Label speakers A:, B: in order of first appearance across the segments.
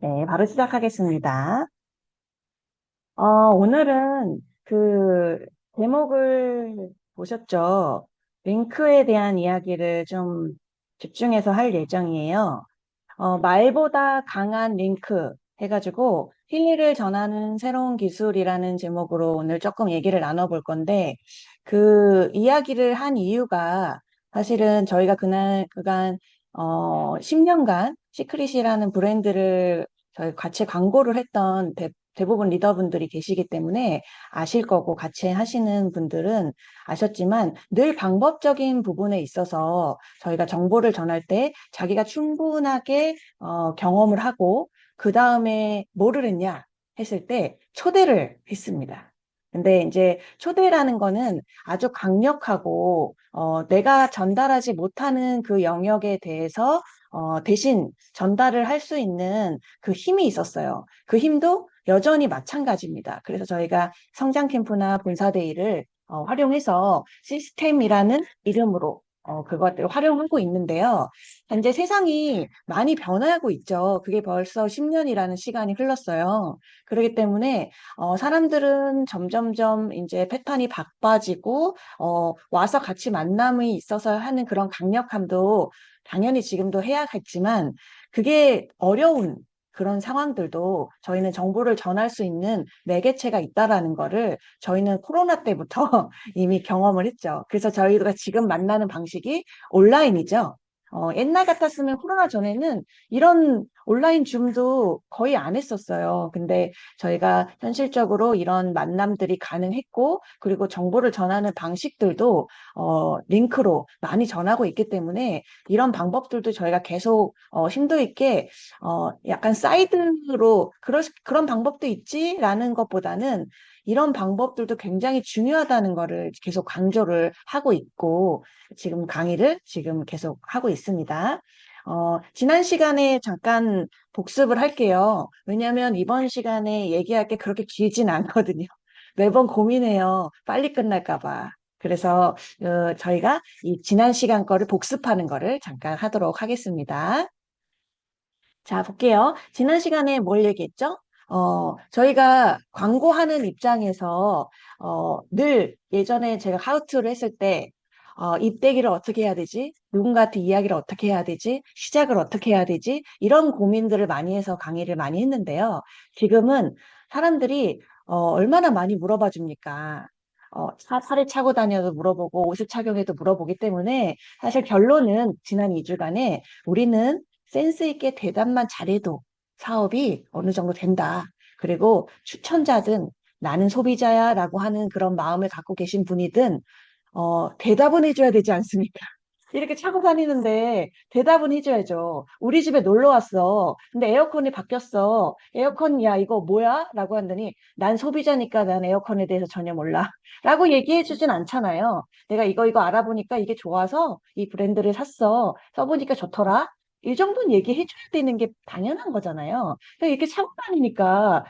A: 네, 바로 시작하겠습니다. 오늘은 제목을 보셨죠? 링크에 대한 이야기를 좀 집중해서 할 예정이에요. 말보다 강한 링크 해가지고 진리를 전하는 새로운 기술이라는 제목으로 오늘 조금 얘기를 나눠볼 건데, 그 이야기를 한 이유가 사실은 저희가 그간 10년간 시크릿이라는 브랜드를 저희 같이 광고를 했던 대부분 리더분들이 계시기 때문에 아실 거고, 같이 하시는 분들은 아셨지만 늘 방법적인 부분에 있어서 저희가 정보를 전할 때 자기가 충분하게 경험을 하고 그 다음에 뭐를 했냐 했을 때 초대를 했습니다. 근데 이제 초대라는 거는 아주 강력하고 내가 전달하지 못하는 그 영역에 대해서 대신 전달을 할 수 있는 그 힘이 있었어요. 그 힘도 여전히 마찬가지입니다. 그래서 저희가 성장 캠프나 본사데이를 활용해서 시스템이라는 이름으로 그것들을 활용하고 있는데요. 현재 세상이 많이 변화하고 있죠. 그게 벌써 10년이라는 시간이 흘렀어요. 그렇기 때문에 사람들은 점점점 이제 패턴이 바빠지고 와서 같이 만남이 있어서 하는 그런 강력함도 당연히 지금도 해야겠지만 그게 어려운 그런 상황들도 저희는 정보를 전할 수 있는 매개체가 있다라는 거를 저희는 코로나 때부터 이미 경험을 했죠. 그래서 저희가 지금 만나는 방식이 온라인이죠. 옛날 같았으면 코로나 전에는 이런 온라인 줌도 거의 안 했었어요. 근데 저희가 현실적으로 이런 만남들이 가능했고, 그리고 정보를 전하는 방식들도 링크로 많이 전하고 있기 때문에 이런 방법들도 저희가 계속 심도 있게 약간 사이드로 그런 방법도 있지라는 것보다는 이런 방법들도 굉장히 중요하다는 거를 계속 강조를 하고 있고 지금 강의를 지금 계속 하고 있습니다. 지난 시간에 잠깐 복습을 할게요. 왜냐하면 이번 시간에 얘기할 게 그렇게 길진 않거든요. 매번 고민해요. 빨리 끝날까 봐. 그래서 저희가 이 지난 시간 거를 복습하는 거를 잠깐 하도록 하겠습니다. 자, 볼게요. 지난 시간에 뭘 얘기했죠? 저희가 광고하는 입장에서, 늘 예전에 제가 하우투를 했을 때, 입대기를 어떻게 해야 되지? 누군가한테 이야기를 어떻게 해야 되지? 시작을 어떻게 해야 되지? 이런 고민들을 많이 해서 강의를 많이 했는데요. 지금은 사람들이, 얼마나 많이 물어봐 줍니까? 살을 차고 다녀도 물어보고, 옷을 착용해도 물어보기 때문에, 사실 결론은 지난 2주간에 우리는 센스 있게 대답만 잘해도 사업이 어느 정도 된다. 그리고 추천자든 나는 소비자야라고 하는 그런 마음을 갖고 계신 분이든 대답은 해줘야 되지 않습니까? 이렇게 차고 다니는데 대답은 해줘야죠. 우리 집에 놀러 왔어. 근데 에어컨이 바뀌었어. 에어컨, 야, 이거 뭐야? 라고 한다니, 난 소비자니까 난 에어컨에 대해서 전혀 몰라. 라고 얘기해 주진 않잖아요. 내가 이거 알아보니까 이게 좋아서 이 브랜드를 샀어. 써보니까 좋더라. 이 정도는 얘기해 줘야 되는 게 당연한 거잖아요. 그러니까 이렇게 차고 다니니까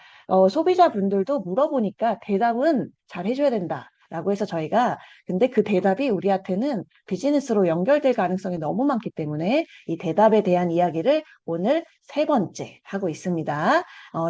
A: 소비자분들도 물어보니까 대답은 잘 해줘야 된다. 라고 해서 저희가 근데 그 대답이 우리한테는 비즈니스로 연결될 가능성이 너무 많기 때문에 이 대답에 대한 이야기를 오늘 세 번째 하고 있습니다.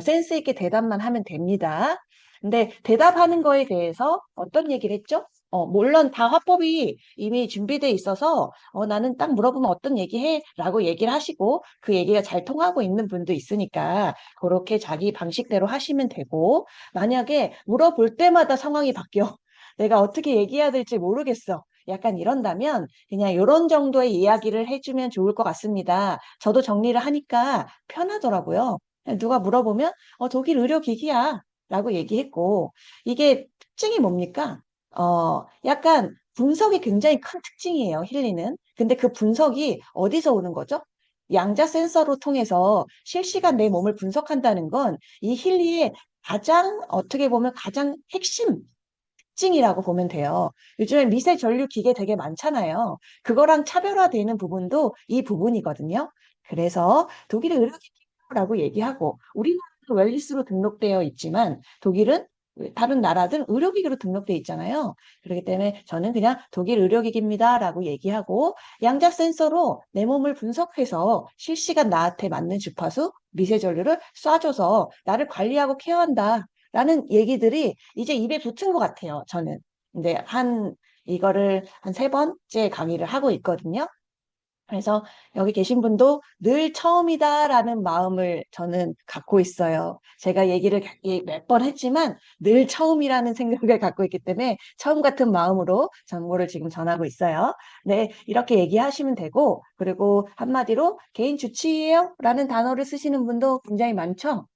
A: 센스 있게 대답만 하면 됩니다. 근데 대답하는 거에 대해서 어떤 얘기를 했죠? 물론 다 화법이 이미 준비돼 있어서 나는 딱 물어보면 어떤 얘기해? 라고 얘기를 하시고 그 얘기가 잘 통하고 있는 분도 있으니까 그렇게 자기 방식대로 하시면 되고 만약에 물어볼 때마다 상황이 바뀌어. 내가 어떻게 얘기해야 될지 모르겠어. 약간 이런다면 그냥 이런 정도의 이야기를 해주면 좋을 것 같습니다. 저도 정리를 하니까 편하더라고요. 누가 물어보면 독일 의료기기야 라고 얘기했고 이게 특징이 뭡니까? 약간 분석이 굉장히 큰 특징이에요, 힐리는. 근데 그 분석이 어디서 오는 거죠? 양자 센서로 통해서 실시간 내 몸을 분석한다는 건 이 힐리의 가장 어떻게 보면 가장 핵심 특징이라고 보면 돼요. 요즘에 미세 전류 기계 되게 많잖아요. 그거랑 차별화되는 부분도 이 부분이거든요. 그래서 독일의 의료기기라고 얘기하고 우리나라는 웰리스로 등록되어 있지만 독일은 다른 나라든 의료기기로 등록돼 있잖아요. 그렇기 때문에 저는 그냥 독일 의료기기입니다라고 얘기하고 양자 센서로 내 몸을 분석해서 실시간 나한테 맞는 주파수, 미세전류를 쏴줘서 나를 관리하고 케어한다. 라는 얘기들이 이제 입에 붙은 것 같아요, 저는. 근데 이거를 한 세 번째 강의를 하고 있거든요. 그래서 여기 계신 분도 늘 처음이다라는 마음을 저는 갖고 있어요. 제가 얘기를 몇 번 했지만 늘 처음이라는 생각을 갖고 있기 때문에 처음 같은 마음으로 정보를 지금 전하고 있어요. 네, 이렇게 얘기하시면 되고, 그리고 한마디로 개인 주치의예요? 라는 단어를 쓰시는 분도 굉장히 많죠.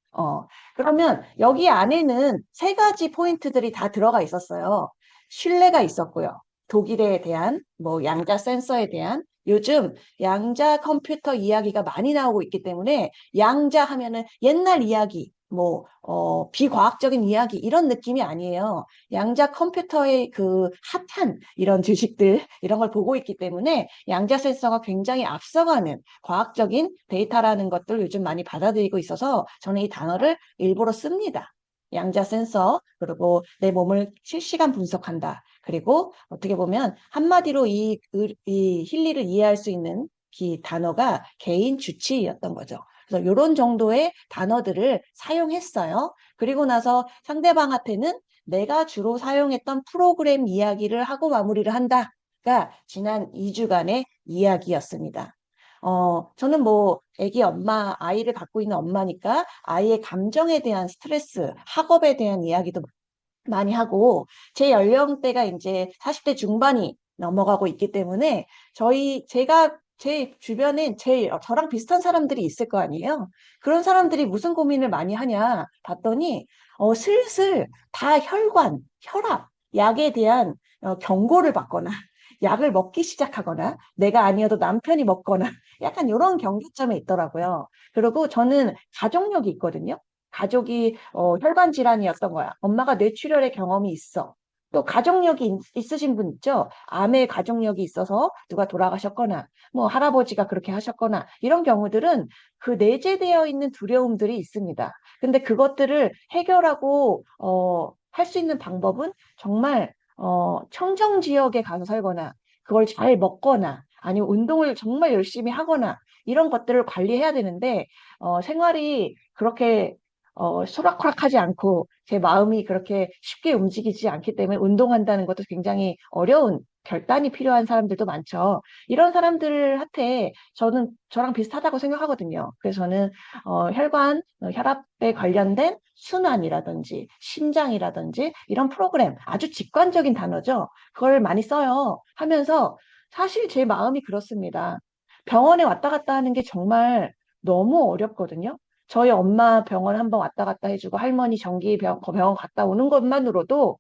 A: 그러면 여기 안에는 세 가지 포인트들이 다 들어가 있었어요. 신뢰가 있었고요. 독일에 대한, 뭐, 양자 센서에 대한, 요즘 양자 컴퓨터 이야기가 많이 나오고 있기 때문에 양자 하면은 옛날 이야기, 뭐, 비과학적인 이야기 이런 느낌이 아니에요. 양자 컴퓨터의 그 핫한 이런 지식들, 이런 걸 보고 있기 때문에 양자 센서가 굉장히 앞서가는 과학적인 데이터라는 것들 요즘 많이 받아들이고 있어서 저는 이 단어를 일부러 씁니다. 양자 센서, 그리고 내 몸을 실시간 분석한다. 그리고 어떻게 보면 한마디로 이 힐리를 이해할 수 있는 이 단어가 개인 주치의였던 거죠. 그래서 이런 정도의 단어들을 사용했어요. 그리고 나서 상대방한테는 내가 주로 사용했던 프로그램 이야기를 하고 마무리를 한다가 지난 2주간의 이야기였습니다. 저는 뭐 아기 엄마, 아이를 갖고 있는 엄마니까 아이의 감정에 대한 스트레스, 학업에 대한 이야기도 많이 하고 제 연령대가 이제 40대 중반이 넘어가고 있기 때문에 제가 제 주변엔 저랑 비슷한 사람들이 있을 거 아니에요. 그런 사람들이 무슨 고민을 많이 하냐 봤더니 슬슬 다 혈압, 약에 대한 경고를 받거나 약을 먹기 시작하거나 내가 아니어도 남편이 먹거나 약간 이런 경계점에 있더라고요. 그리고 저는 가족력이 있거든요. 가족이 혈관 질환이었던 거야. 엄마가 뇌출혈의 경험이 있어. 또 가족력이 있으신 분 있죠? 암의 가족력이 있어서 누가 돌아가셨거나, 뭐 할아버지가 그렇게 하셨거나, 이런 경우들은 그 내재되어 있는 두려움들이 있습니다. 근데 그것들을 해결하고, 할 수 있는 방법은 정말, 청정 지역에 가서 살거나, 그걸 잘 먹거나, 아니면 운동을 정말 열심히 하거나, 이런 것들을 관리해야 되는데, 생활이 그렇게 소락소락하지 않고 제 마음이 그렇게 쉽게 움직이지 않기 때문에 운동한다는 것도 굉장히 어려운 결단이 필요한 사람들도 많죠. 이런 사람들한테 저랑 비슷하다고 생각하거든요. 그래서 저는 혈압에 관련된 순환이라든지 심장이라든지 이런 프로그램 아주 직관적인 단어죠. 그걸 많이 써요. 하면서 사실 제 마음이 그렇습니다. 병원에 왔다 갔다 하는 게 정말 너무 어렵거든요. 저희 엄마 병원 한번 왔다 갔다 해주고 할머니 병원 갔다 오는 것만으로도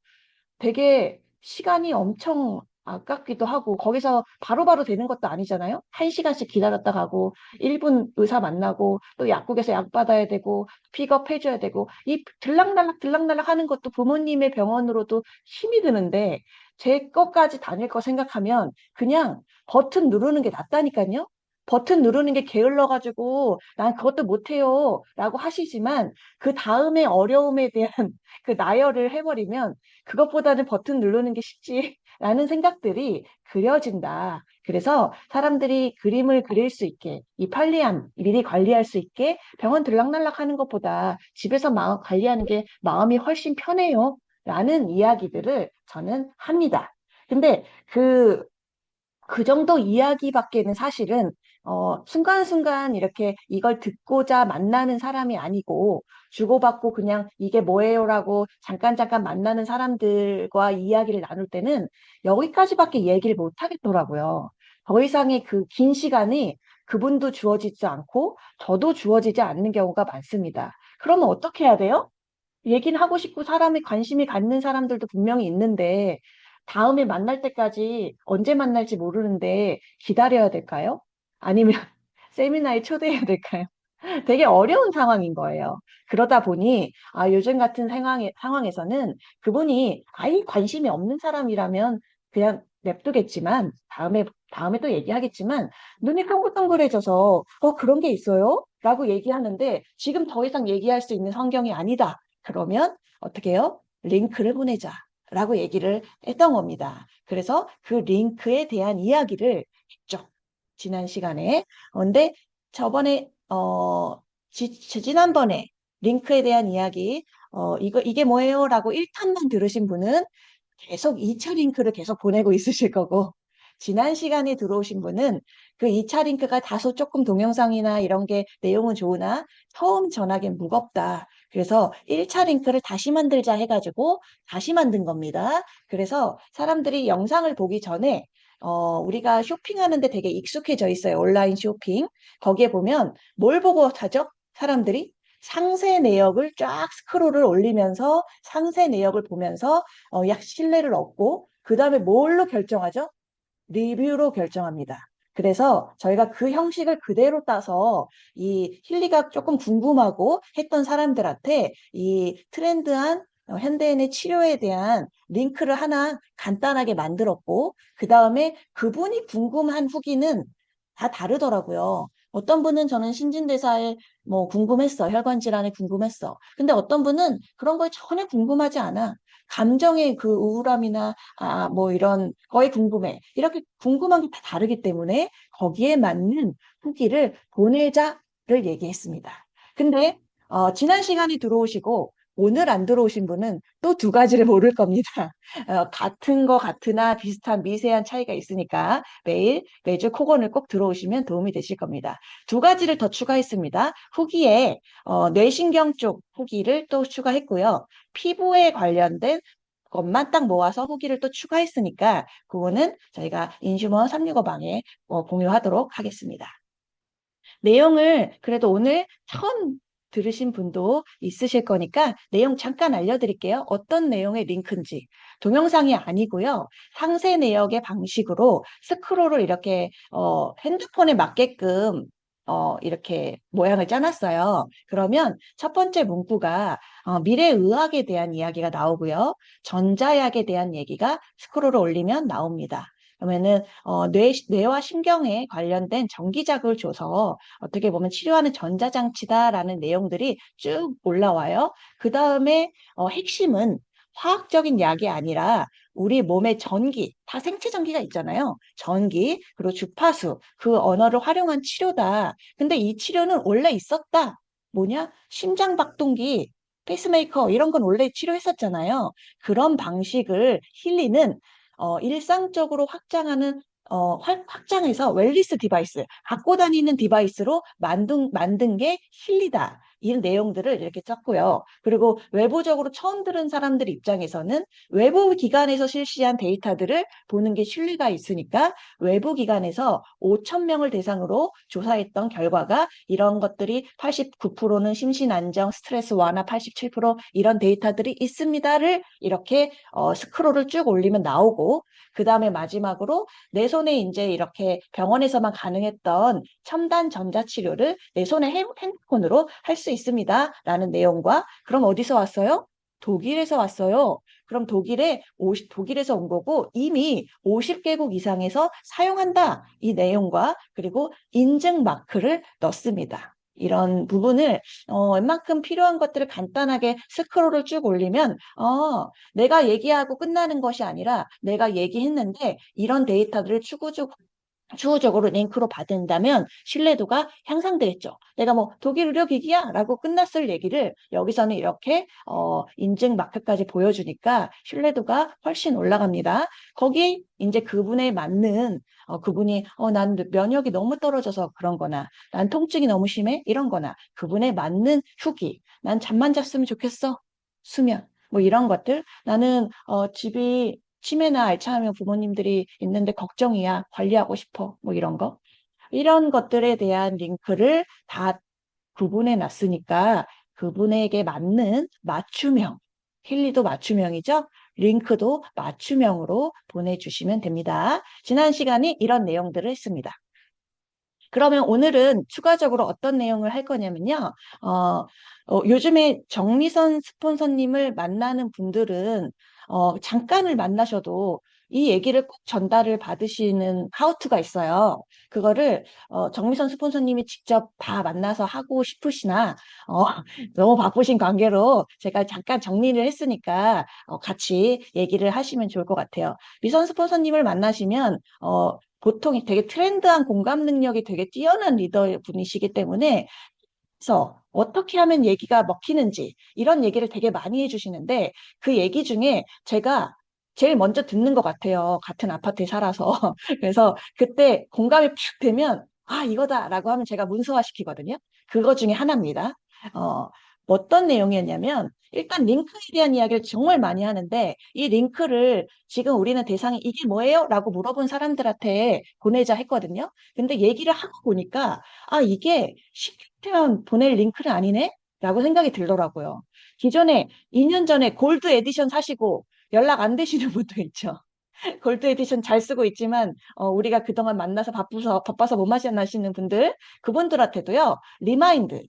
A: 되게 시간이 엄청 아깝기도 하고 거기서 바로바로 되는 것도 아니잖아요. 1시간씩 기다렸다 가고 1분 의사 만나고 또 약국에서 약 받아야 되고 픽업해줘야 되고 이 들락날락 하는 것도 부모님의 병원으로도 힘이 드는데 제 것까지 다닐 거 생각하면 그냥 버튼 누르는 게 낫다니까요. 버튼 누르는 게 게을러가지고 난 그것도 못해요 라고 하시지만 그 다음에 어려움에 대한 그 나열을 해버리면 그것보다는 버튼 누르는 게 쉽지라는 생각들이 그려진다. 그래서 사람들이 그림을 그릴 수 있게, 이 편리함, 미리 관리할 수 있게 병원 들락날락 하는 것보다 집에서 마음 관리하는 게 마음이 훨씬 편해요. 라는 이야기들을 저는 합니다. 근데 그 정도 이야기밖에는 사실은 순간순간 이렇게 이걸 듣고자 만나는 사람이 아니고 주고받고 그냥 이게 뭐예요라고 잠깐 만나는 사람들과 이야기를 나눌 때는 여기까지밖에 얘기를 못 하겠더라고요. 더 이상의 그 긴 시간이 그분도 주어지지 않고 저도 주어지지 않는 경우가 많습니다. 그러면 어떻게 해야 돼요? 얘기는 하고 싶고 사람이 관심이 갖는 사람들도 분명히 있는데 다음에 만날 때까지 언제 만날지 모르는데 기다려야 될까요? 아니면 세미나에 초대해야 될까요? 되게 어려운 상황인 거예요. 그러다 보니 요즘 같은 상황에서는 그분이 아예 관심이 없는 사람이라면 그냥 냅두겠지만 다음에 또 얘기하겠지만 눈이 동글동글해져서 그런 게 있어요? 라고 얘기하는데 지금 더 이상 얘기할 수 있는 환경이 아니다. 그러면 어떻게 해요? 링크를 보내자라고 얘기를 했던 겁니다. 그래서 그 링크에 대한 이야기를 했죠. 지난 시간에. 근데 저번에 지난번에 링크에 대한 이야기 이게 뭐예요?라고 1탄만 들으신 분은 계속 2차 링크를 계속 보내고 있으실 거고, 지난 시간에 들어오신 분은 그 2차 링크가 다소 조금 동영상이나 이런 게 내용은 좋으나 처음 전하기엔 무겁다. 그래서 1차 링크를 다시 만들자 해가지고 다시 만든 겁니다. 그래서 사람들이 영상을 보기 전에 우리가 쇼핑하는데 되게 익숙해져 있어요. 온라인 쇼핑. 거기에 보면 뭘 보고 사죠? 사람들이 상세 내역을 쫙 스크롤을 올리면서 상세 내역을 보면서 약 신뢰를 얻고 그 다음에 뭘로 결정하죠? 리뷰로 결정합니다. 그래서 저희가 그 형식을 그대로 따서 이 힐리가 조금 궁금하고 했던 사람들한테 이 트렌드한 현대인의 치료에 대한 링크를 하나 간단하게 만들었고, 그 다음에 그분이 궁금한 후기는 다 다르더라고요. 어떤 분은 저는 신진대사에 뭐 궁금했어. 혈관 질환에 궁금했어. 근데 어떤 분은 그런 걸 전혀 궁금하지 않아. 감정의 그 우울함이나 뭐 이런 거에 궁금해. 이렇게 궁금한 게 다 다르기 때문에 거기에 맞는 후기를 보내자를 얘기했습니다. 근데 지난 시간에 들어오시고 오늘 안 들어오신 분은 또 두 가지를 모를 겁니다. 같은 거 같으나 비슷한 미세한 차이가 있으니까 매주 코건을 꼭 들어오시면 도움이 되실 겁니다. 두 가지를 더 추가했습니다. 후기에 뇌신경 쪽 후기를 또 추가했고요. 피부에 관련된 것만 딱 모아서 후기를 또 추가했으니까 그거는 저희가 인슈머 365방에 공유하도록 하겠습니다. 내용을 그래도 오늘 처음 들으신 분도 있으실 거니까 내용 잠깐 알려드릴게요. 어떤 내용의 링크인지. 동영상이 아니고요. 상세 내역의 방식으로 스크롤을 이렇게 핸드폰에 맞게끔 이렇게 모양을 짜놨어요. 그러면 첫 번째 문구가 미래의학에 대한 이야기가 나오고요. 전자약에 대한 얘기가 스크롤을 올리면 나옵니다. 그러면은 뇌와 신경에 관련된 전기자극을 줘서 어떻게 보면 치료하는 전자장치다라는 내용들이 쭉 올라와요. 그 다음에 핵심은 화학적인 약이 아니라 우리 몸의 전기, 다 생체 전기가 있잖아요. 전기, 그리고 주파수, 그 언어를 활용한 치료다. 근데 이 치료는 원래 있었다. 뭐냐? 심장박동기, 페이스메이커 이런 건 원래 치료했었잖아요. 그런 방식을 힐리는 일상적으로 확장해서 웰리스 디바이스, 갖고 다니는 디바이스로 만든 게 힐리다. 이런 내용들을 이렇게 썼고요. 그리고 외부적으로 처음 들은 사람들 입장에서는 외부 기관에서 실시한 데이터들을 보는 게 신뢰가 있으니까 외부 기관에서 5천 명을 대상으로 조사했던 결과가 이런 것들이 89%는 심신 안정, 스트레스 완화 87% 이런 데이터들이 있습니다를 이렇게 스크롤을 쭉 올리면 나오고, 그 다음에 마지막으로 내 손에 이제 이렇게 병원에서만 가능했던 첨단 전자치료를 내 손에 핸드폰으로 할 수 있습니다. 라는 내용과, 그럼 어디서 왔어요? 독일에서 왔어요. 그럼 독일에서 온 거고 이미 50개국 이상에서 사용한다. 이 내용과 그리고 인증 마크를 넣습니다. 이런 부분을 웬만큼 필요한 것들을 간단하게 스크롤을 쭉 올리면 내가 얘기하고 끝나는 것이 아니라 내가 얘기했는데 이런 데이터들을 추후적으로 링크로 받은다면 신뢰도가 향상되겠죠. 내가 뭐 독일 의료기기야 라고 끝났을 얘기를 여기서는 이렇게 인증 마크까지 보여주니까 신뢰도가 훨씬 올라갑니다. 거기 이제 그분에 맞는 그분이 난 면역이 너무 떨어져서 그런 거나 난 통증이 너무 심해 이런 거나 그분에 맞는 후기, 난 잠만 잤으면 좋겠어, 수면 뭐 이런 것들, 나는 집이 치매나 알츠하이머 부모님들이 있는데 걱정이야. 관리하고 싶어. 뭐 이런 거. 이런 것들에 대한 링크를 다 구분해 놨으니까 그분에게 맞는 맞춤형, 힐리도 맞춤형이죠. 링크도 맞춤형으로 보내주시면 됩니다. 지난 시간에 이런 내용들을 했습니다. 그러면 오늘은 추가적으로 어떤 내용을 할 거냐면요. 요즘에 정미선 스폰서님을 만나는 분들은 잠깐을 만나셔도 이 얘기를 꼭 전달을 받으시는 하우투가 있어요. 그거를 정미선 스폰서님이 직접 다 만나서 하고 싶으시나 어, 너무 바쁘신 관계로 제가 잠깐 정리를 했으니까 같이 얘기를 하시면 좋을 것 같아요. 미선 스폰서님을 만나시면 보통 되게 트렌드한 공감 능력이 되게 뛰어난 리더 분이시기 때문에 그래서 어떻게 하면 얘기가 먹히는지 이런 얘기를 되게 많이 해주시는데 그 얘기 중에 제가 제일 먼저 듣는 것 같아요. 같은 아파트에 살아서. 그래서 그때 공감이 푹 되면 아, 이거다라고 하면 제가 문서화시키거든요. 그거 중에 하나입니다. 어, 어떤 내용이었냐면 일단 링크에 대한 이야기를 정말 많이 하는데 이 링크를 지금 우리는 대상이 이게 뭐예요? 라고 물어본 사람들한테 보내자 했거든요. 근데 얘기를 하고 보니까 아, 이게 시큐면 보낼 링크는 아니네? 라고 생각이 들더라고요. 기존에 2년 전에 골드 에디션 사시고 연락 안 되시는 분도 있죠. 골드 에디션 잘 쓰고 있지만 우리가 그동안 만나서 바빠서 못 만나시는 분들 그분들한테도요 리마인드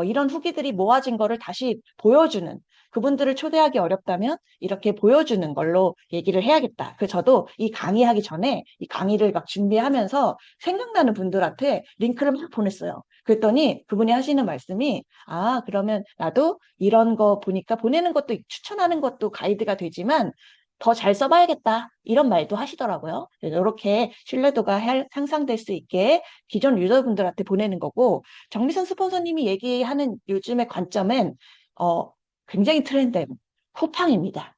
A: 이런 후기들이 모아진 거를 다시 보여주는 그분들을 초대하기 어렵다면 이렇게 보여주는 걸로 얘기를 해야겠다. 그 저도 이 강의하기 전에 이 강의를 막 준비하면서 생각나는 분들한테 링크를 막 보냈어요. 그랬더니 그분이 하시는 말씀이 아 그러면 나도 이런 거 보니까 보내는 것도 추천하는 것도 가이드가 되지만 더 잘 써봐야겠다. 이런 말도 하시더라고요. 이렇게 신뢰도가 향상될 수 있게 기존 유저분들한테 보내는 거고, 정미선 스폰서님이 얘기하는 요즘의 관점은, 어, 굉장히 트렌드, 쿠팡입니다.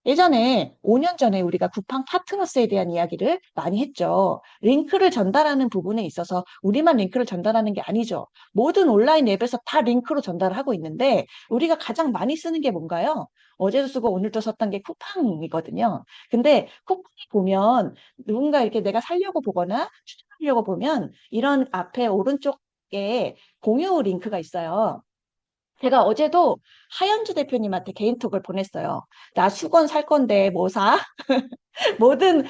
A: 예전에 5년 전에 우리가 쿠팡 파트너스에 대한 이야기를 많이 했죠. 링크를 전달하는 부분에 있어서 우리만 링크를 전달하는 게 아니죠. 모든 온라인 앱에서 다 링크로 전달하고 있는데 우리가 가장 많이 쓰는 게 뭔가요? 어제도 쓰고 오늘도 썼던 게 쿠팡이거든요. 근데 쿠팡이 보면 누군가 이렇게 내가 살려고 보거나 추천하려고 보면 이런 앞에 오른쪽에 공유 링크가 있어요. 제가 어제도 하연주 대표님한테 개인톡을 보냈어요. 나 수건 살 건데 뭐 사? 모든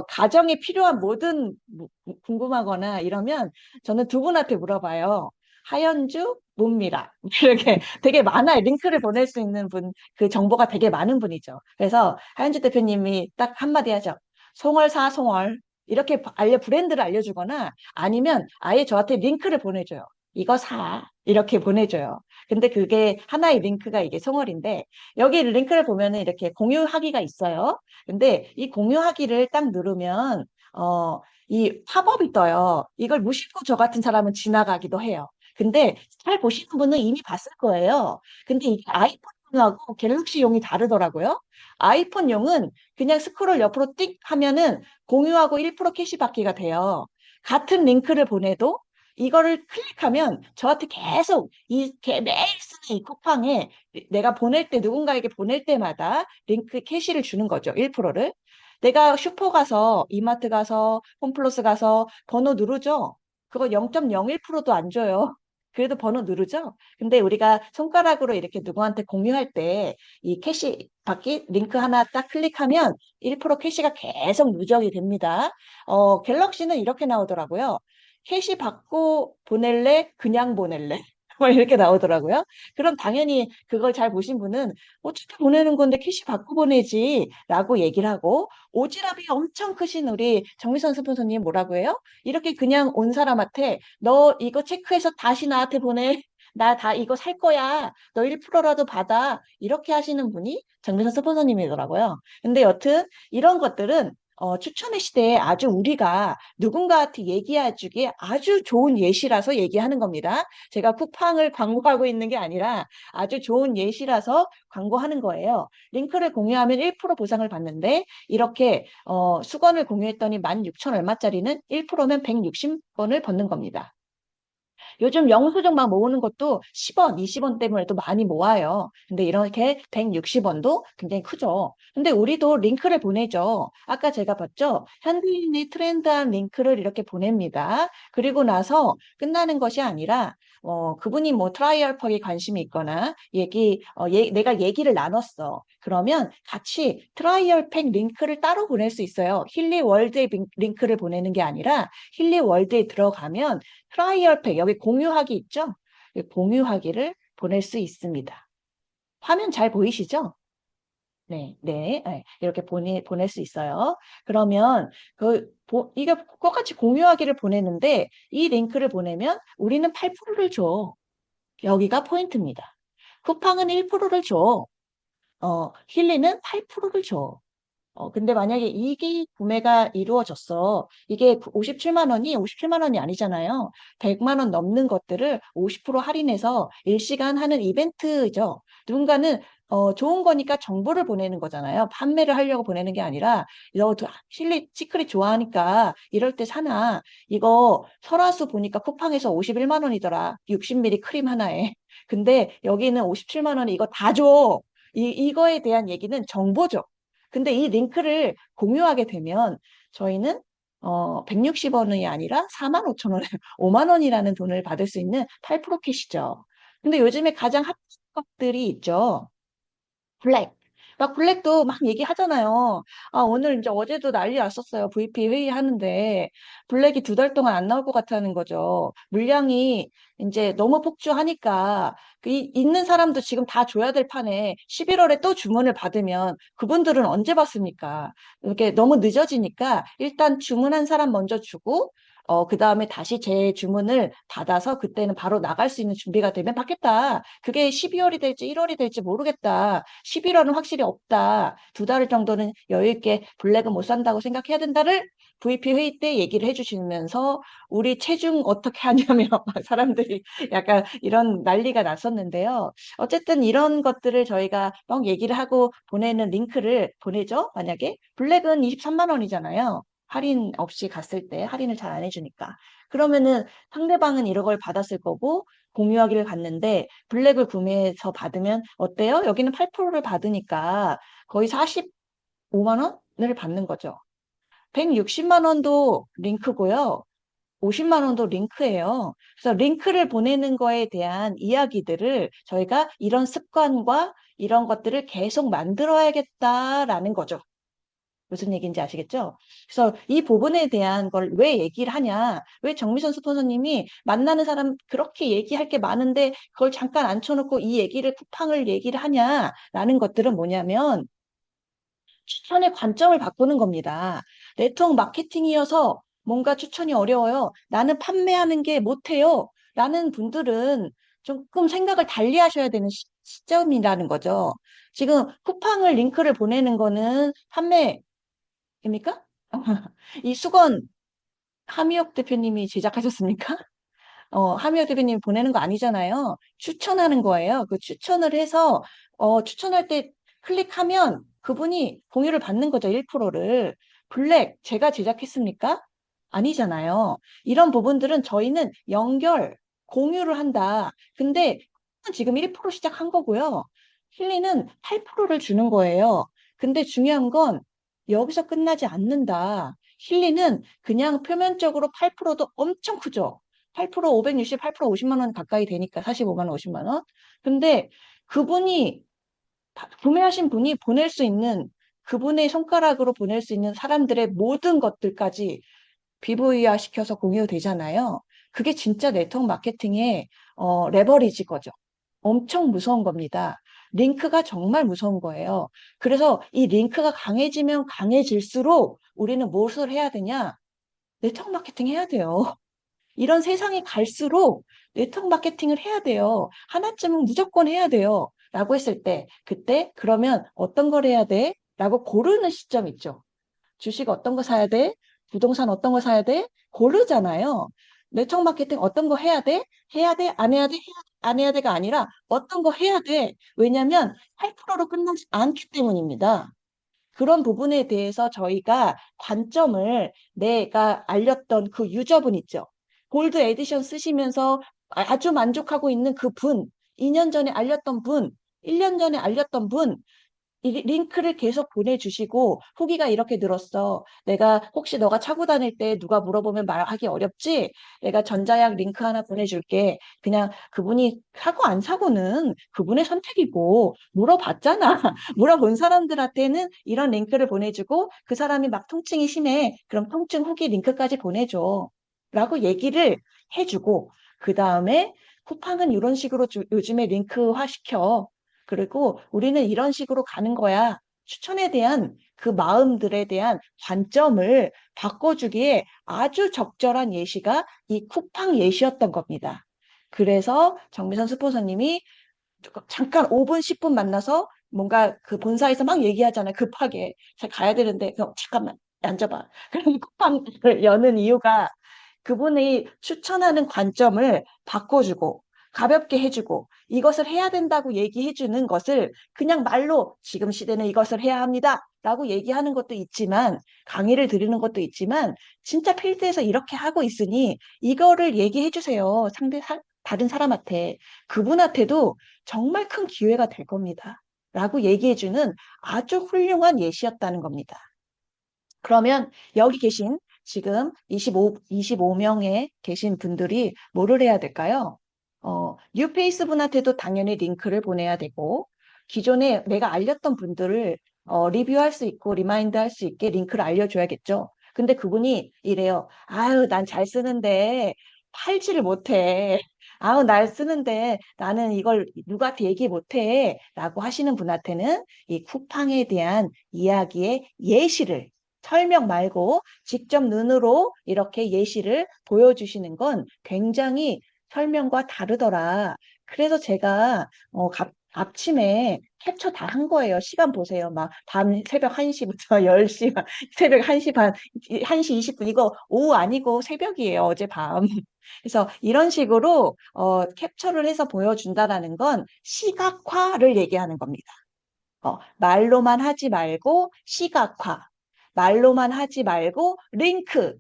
A: 가정에 필요한 모든 궁금하거나 이러면 저는 두 분한테 물어봐요. 하연주, 문미라 이렇게 되게 많아요. 링크를 보낼 수 있는 분, 그 정보가 되게 많은 분이죠. 그래서 하연주 대표님이 딱 한마디 하죠. 송월 사, 송월. 이렇게 브랜드를 알려주거나 아니면 아예 저한테 링크를 보내줘요. 이거 사. 이렇게 보내줘요. 근데 그게 하나의 링크가 이게 송월인데 여기 링크를 보면은 이렇게 공유하기가 있어요. 근데 이 공유하기를 딱 누르면 이 팝업이 떠요. 이걸 무심코 저 같은 사람은 지나가기도 해요. 근데 잘 보시는 분은 이미 봤을 거예요. 근데 이게 아이폰용하고 갤럭시용이 다르더라고요. 아이폰용은 그냥 스크롤 옆으로 띡 하면은 공유하고 1% 캐시받기가 돼요. 같은 링크를 보내도 이거를 클릭하면 저한테 계속 매일 쓰는 이 쿠팡에 내가 보낼 때 누군가에게 보낼 때마다 링크 캐시를 주는 거죠. 1%를. 내가 슈퍼 가서 이마트 가서 홈플러스 가서 번호 누르죠. 그거 0.01%도 안 줘요. 그래도 번호 누르죠. 근데 우리가 손가락으로 이렇게 누구한테 공유할 때 이 캐시 받기 링크 하나 딱 클릭하면 1% 캐시가 계속 누적이 됩니다. 갤럭시는 이렇게 나오더라고요. 캐시 받고 보낼래? 그냥 보낼래? 뭐 이렇게 나오더라고요. 그럼 당연히 그걸 잘 보신 분은 어차피 보내는 건데 캐시 받고 보내지 라고 얘기를 하고 오지랖이 엄청 크신 우리 정미선 스폰서님 뭐라고 해요? 이렇게 그냥 온 사람한테 너 이거 체크해서 다시 나한테 보내. 나 다 이거 살 거야. 너 1%라도 받아. 이렇게 하시는 분이 정미선 스폰서님이더라고요. 근데 여튼 이런 것들은 추천의 시대에 아주 우리가 누군가한테 얘기해주기에 아주 좋은 예시라서 얘기하는 겁니다. 제가 쿠팡을 광고하고 있는 게 아니라 아주 좋은 예시라서 광고하는 거예요. 링크를 공유하면 1% 보상을 받는데 이렇게 수건을 공유했더니 16,000 얼마짜리는 1%면 160원을 받는 겁니다. 요즘 영수증 막 모으는 것도 10원, 20원 때문에도 많이 모아요. 근데 이렇게 160원도 굉장히 크죠. 근데 우리도 링크를 보내죠. 아까 제가 봤죠? 현대인이 트렌드한 링크를 이렇게 보냅니다. 그리고 나서 끝나는 것이 아니라 그분이 뭐 트라이얼 퍽에 관심이 있거나 내가 얘기를 나눴어. 그러면 같이 트라이얼 팩 링크를 따로 보낼 수 있어요. 힐리 월드에 링크를 보내는 게 아니라 힐리 월드에 들어가면 트라이얼 팩, 여기 공유하기 있죠? 공유하기를 보낼 수 있습니다. 화면 잘 보이시죠? 네, 네, 네. 이렇게 보낼 수 있어요. 그러면 이게 똑같이 공유하기를 보내는데 이 링크를 보내면 우리는 8%를 줘. 여기가 포인트입니다. 쿠팡은 1%를 줘. 힐리는 8%를 줘. 근데 만약에 이게 구매가 이루어졌어. 이게 57만 원이 57만 원이 아니잖아요. 100만 원 넘는 것들을 50% 할인해서 일시간 하는 이벤트죠. 누군가는 좋은 거니까 정보를 보내는 거잖아요. 판매를 하려고 보내는 게 아니라 너 실리 시크릿 좋아하니까 이럴 때 사나. 이거 설화수 보니까 쿠팡에서 51만 원이더라. 60ml 크림 하나에. 근데 여기는 57만 원에 이거 다 줘. 이거에 대한 얘기는 정보죠. 근데 이 링크를 공유하게 되면 저희는 160원이 아니라 4만 5천 원, 5만 원이라는 돈을 받을 수 있는 8% 캣이죠. 근데 요즘에 가장 핫한 것들이 있죠. 블랙. 막 블랙도 막 얘기하잖아요. 아, 오늘 이제 어제도 난리 났었어요. VP 회의 하는데 블랙이 2달 동안 안 나올 것 같다는 거죠. 물량이 이제 너무 폭주하니까 있는 사람도 지금 다 줘야 될 판에 11월에 또 주문을 받으면 그분들은 언제 받습니까? 이렇게 너무 늦어지니까 일단 주문한 사람 먼저 주고 그 다음에 다시 제 주문을 받아서 그때는 바로 나갈 수 있는 준비가 되면 받겠다. 그게 12월이 될지 1월이 될지 모르겠다. 11월은 확실히 없다. 2달 정도는 여유 있게 블랙은 못 산다고 생각해야 된다를 VP 회의 때 얘기를 해주시면서 우리 체중 어떻게 하냐며 사람들이 약간 이런 난리가 났었는데요. 어쨌든 이런 것들을 저희가 막 얘기를 하고 보내는 링크를 보내죠. 만약에 블랙은 23만 원이잖아요. 할인 없이 갔을 때 할인을 잘 안 해주니까. 그러면은 상대방은 이런 걸 받았을 거고 공유하기를 갔는데 블랙을 구매해서 받으면 어때요? 여기는 8%를 받으니까 거의 45만 원을 받는 거죠. 160만 원도 링크고요. 50만 원도 링크예요. 그래서 링크를 보내는 거에 대한 이야기들을 저희가 이런 습관과 이런 것들을 계속 만들어야겠다라는 거죠. 무슨 얘기인지 아시겠죠? 그래서 이 부분에 대한 걸 왜 얘기를 하냐? 왜 정미선 스폰서님이 만나는 사람 그렇게 얘기할 게 많은데 그걸 잠깐 앉혀놓고 이 얘기를 쿠팡을 얘기를 하냐라는 것들은 뭐냐면 추천의 관점을 바꾸는 겁니다. 네트워크 마케팅이어서 뭔가 추천이 어려워요. 나는 판매하는 게 못해요. 라는 분들은 조금 생각을 달리 하셔야 되는 시점이라는 거죠. 지금 쿠팡을 링크를 보내는 거는 판매 입니까? 이 수건 하미혁 대표님이 제작하셨습니까? 하미혁 대표님이 보내는 거 아니잖아요. 추천하는 거예요. 그 추천을 해서, 추천할 때 클릭하면 그분이 공유를 받는 거죠. 1%를. 블랙, 제가 제작했습니까? 아니잖아요. 이런 부분들은 저희는 공유를 한다. 근데 지금 1% 시작한 거고요. 힐리는 8%를 주는 거예요. 근데 중요한 건 여기서 끝나지 않는다. 힐리는 그냥 표면적으로 8%도 엄청 크죠. 8% 560, 8% 50만 원 가까이 되니까 45만 원, 50만 원. 근데 그분이 구매하신 분이 보낼 수 있는 그분의 손가락으로 보낼 수 있는 사람들의 모든 것들까지 BV화 시켜서 공유되잖아요. 그게 진짜 네트워크 마케팅의 레버리지 거죠. 엄청 무서운 겁니다. 링크가 정말 무서운 거예요. 그래서 이 링크가 강해지면 강해질수록 우리는 무엇을 해야 되냐? 네트워크 마케팅 해야 돼요. 이런 세상이 갈수록 네트워크 마케팅을 해야 돼요. 하나쯤은 무조건 해야 돼요. 라고 했을 때, 그때 그러면 어떤 걸 해야 돼? 라고 고르는 시점 있죠. 주식 어떤 거 사야 돼? 부동산 어떤 거 사야 돼? 고르잖아요. 네트워크 마케팅 어떤 거 해야 돼? 해야 돼? 안 해야 돼? 안 해야 돼가 아니라 어떤 거 해야 돼? 왜냐면 8%로 끝나지 않기 때문입니다. 그런 부분에 대해서 저희가 관점을 내가 알렸던 그 유저분 있죠. 골드 에디션 쓰시면서 아주 만족하고 있는 그 분, 2년 전에 알렸던 분, 1년 전에 알렸던 분, 이 링크를 계속 보내주시고 후기가 이렇게 늘었어. 내가 혹시 너가 차고 다닐 때 누가 물어보면 말하기 어렵지? 내가 전자약 링크 하나 보내줄게. 그냥 그분이 사고 안 사고는 그분의 선택이고 물어봤잖아. 물어본 사람들한테는 이런 링크를 보내주고 그 사람이 막 통증이 심해. 그럼 통증 후기 링크까지 보내줘. 라고 얘기를 해주고 그 다음에 쿠팡은 이런 식으로 요즘에 링크화 시켜. 그리고 우리는 이런 식으로 가는 거야. 추천에 대한 그 마음들에 대한 관점을 바꿔주기에 아주 적절한 예시가 이 쿠팡 예시였던 겁니다. 그래서 정미선 스폰서님이 잠깐 5분, 10분 만나서 뭔가 그 본사에서 막 얘기하잖아요. 급하게. 제가 가야 되는데, 그럼 잠깐만, 앉아봐. 그럼 쿠팡을 여는 이유가 그분이 추천하는 관점을 바꿔주고, 가볍게 해주고, 이것을 해야 된다고 얘기해주는 것을 그냥 말로 지금 시대는 이것을 해야 합니다. 라고 얘기하는 것도 있지만, 강의를 드리는 것도 있지만, 진짜 필드에서 이렇게 하고 있으니, 이거를 얘기해주세요. 다른 사람한테. 그분한테도 정말 큰 기회가 될 겁니다. 라고 얘기해주는 아주 훌륭한 예시였다는 겁니다. 그러면 여기 계신 지금 25명에 계신 분들이 뭐를 해야 될까요? 뉴페이스 분한테도 당연히 링크를 보내야 되고, 기존에 내가 알렸던 분들을 리뷰할 수 있고, 리마인드 할 수 있게 링크를 알려줘야겠죠. 근데 그분이 이래요. 아유, 난 잘 쓰는데 팔지를 못해. 아우, 날 쓰는데 나는 이걸 누구한테 얘기 못해. 라고 하시는 분한테는 이 쿠팡에 대한 이야기의 예시를 설명 말고 직접 눈으로 이렇게 예시를 보여주시는 건 굉장히 설명과 다르더라. 그래서 제가 아침에 캡처 다 한 거예요. 시간 보세요. 막 밤 새벽 1시부터 10시, 새벽 1시 반, 1시 20분 이거 오후 아니고 새벽이에요. 어젯밤. 그래서 이런 식으로 캡처를 해서 보여준다라는 건 시각화를 얘기하는 겁니다. 말로만 하지 말고 시각화, 말로만 하지 말고 링크,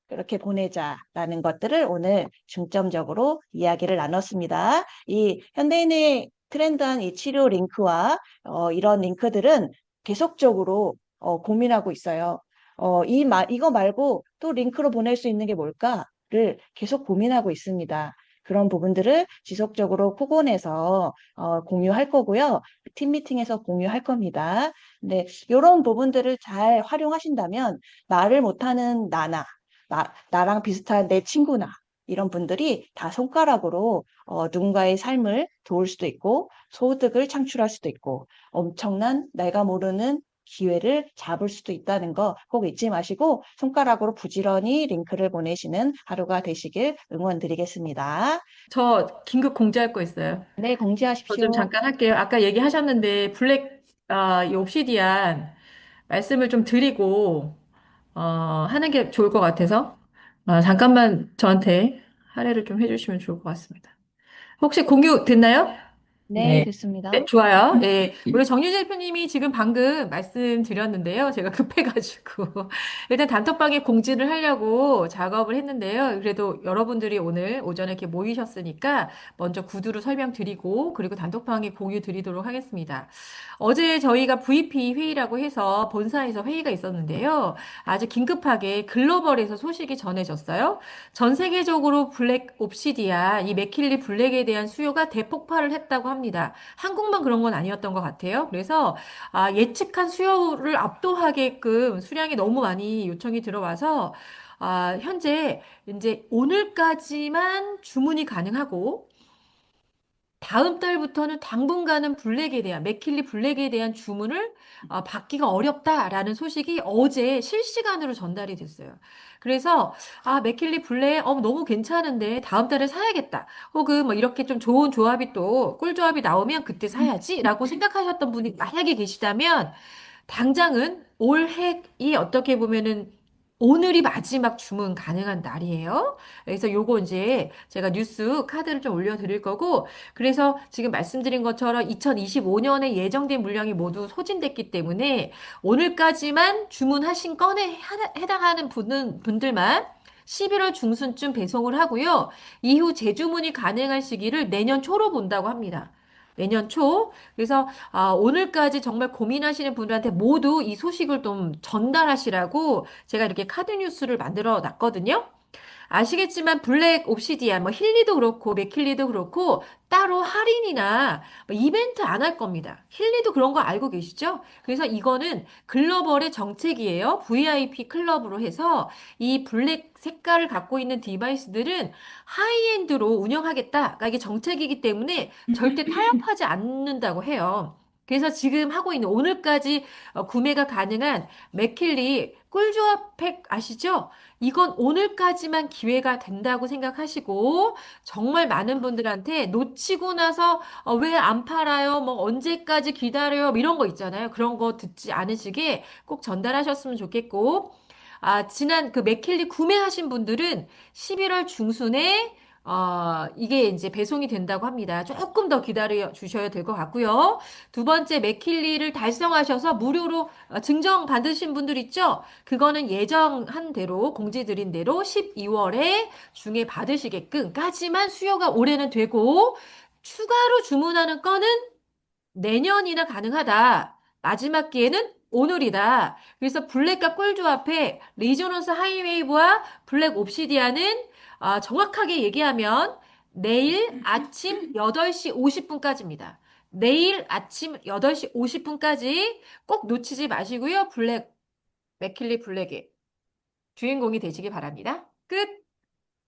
A: 그렇게 보내자라는 것들을 오늘 중점적으로 이야기를 나눴습니다. 이 현대인의 트렌드한 이 치료 링크와 이런 링크들은 계속적으로 고민하고 있어요. 이거 말고 또 링크로 보낼 수 있는 게 뭘까를 계속 고민하고 있습니다. 그런 부분들을 지속적으로 포곤해서 공유할 거고요. 팀 미팅에서 공유할 겁니다. 근데 이런 부분들을 잘 활용하신다면 말을 못하는 나랑 비슷한 내 친구나 이런 분들이 다 손가락으로 누군가의 삶을 도울 수도 있고 소득을 창출할 수도 있고 엄청난 내가 모르는 기회를 잡을 수도 있다는 거 꼭 잊지 마시고 손가락으로 부지런히 링크를 보내시는 하루가 되시길 응원드리겠습니다.
B: 저 긴급 공지할 거 있어요.
A: 네,
B: 저 좀
A: 공지하십시오.
B: 잠깐 할게요. 아까 얘기하셨는데 이 옵시디안 말씀을 좀 드리고 하는 게 좋을 것 같아서 잠깐만 저한테 할애를 좀 해주시면 좋을 것 같습니다. 혹시 공유 됐나요?
A: 네,
B: 네. 네,
A: 됐습니다.
B: 좋아요. 네, 우리 정유재 대표님이 지금 방금 말씀드렸는데요. 제가 급해가지고 일단 단톡방에 공지를 하려고 작업을 했는데요. 그래도 여러분들이 오늘 오전에 이렇게 모이셨으니까 먼저 구두로 설명드리고 그리고 단톡방에 공유 드리도록 하겠습니다. 어제 저희가 VP 회의라고 해서 본사에서 회의가 있었는데요. 아주 긴급하게 글로벌에서 소식이 전해졌어요. 전 세계적으로 블랙 옵시디아, 이 맥킬리 블랙에 대한 수요가 대폭발을 했다고 합니다. 한국만 그런 건 아니었던 것 같아요. 그래서 예측한 수요를 압도하게끔 수량이 너무 많이 요청이 들어와서 현재 이제 오늘까지만 주문이 가능하고 다음 달부터는 당분간은 맥킬리 블랙에 대한 주문을 받기가 어렵다라는 소식이 어제 실시간으로 전달이 됐어요. 그래서 맥킬리 블랙 너무 괜찮은데 다음 달에 사야겠다. 혹은 뭐 이렇게 좀 좋은 조합이 또 꿀조합이 나오면 그때 사야지라고 생각하셨던 분이 만약에 계시다면 당장은 올해이 어떻게 보면은 오늘이 마지막 주문 가능한 날이에요. 그래서 요거 이제 제가 뉴스 카드를 좀 올려드릴 거고, 그래서 지금 말씀드린 것처럼 2025년에 예정된 물량이 모두 소진됐기 때문에 오늘까지만 주문하신 건에 해당하는 분들만 11월 중순쯤 배송을 하고요. 이후 재주문이 가능한 시기를 내년 초로 본다고 합니다. 내년 초. 그래서 오늘까지 정말 고민하시는 분들한테 모두 이 소식을 좀 전달하시라고 제가 이렇게 카드 뉴스를 만들어 놨거든요. 아시겠지만 블랙 옵시디안, 뭐 힐리도 그렇고 맥힐리도 그렇고 따로 할인이나 뭐 이벤트 안 할 겁니다. 힐리도 그런 거 알고 계시죠? 그래서 이거는 글로벌의 정책이에요. VIP 클럽으로 해서 이 블랙 색깔을 갖고 있는 디바이스들은 하이엔드로 운영하겠다. 그러니까 이게 정책이기 때문에 절대 타협하지 않는다고 해요. 그래서 지금 하고 있는 오늘까지 구매가 가능한 맥킬리 꿀조합팩 아시죠? 이건 오늘까지만 기회가 된다고 생각하시고 정말 많은 분들한테 놓치고 나서 왜 안 팔아요? 뭐 언제까지 기다려요? 뭐 이런 거 있잖아요. 그런 거 듣지 않으시게 꼭 전달하셨으면 좋겠고 지난 그 맥킬리 구매하신 분들은 11월 중순에 이게 이제 배송이 된다고 합니다. 조금 더 기다려 주셔야 될 것 같고요. 두 번째, 맥킬리를 달성하셔서 무료로 증정 받으신 분들 있죠? 그거는 예정한 대로, 공지 드린 대로 12월에 중에 받으시게끔까지만 수요가 올해는 되고, 추가로 주문하는 건은 내년이나 가능하다. 마지막 기회는 오늘이다. 그래서 블랙과 꿀조합해 리조넌스 하이웨이브와 블랙 옵시디안은 정확하게 얘기하면 내일 아침 8시 50분까지입니다. 내일 아침 8시 50분까지 꼭 놓치지 마시고요. 맥킬리 블랙의 주인공이 되시기 바랍니다. 끝!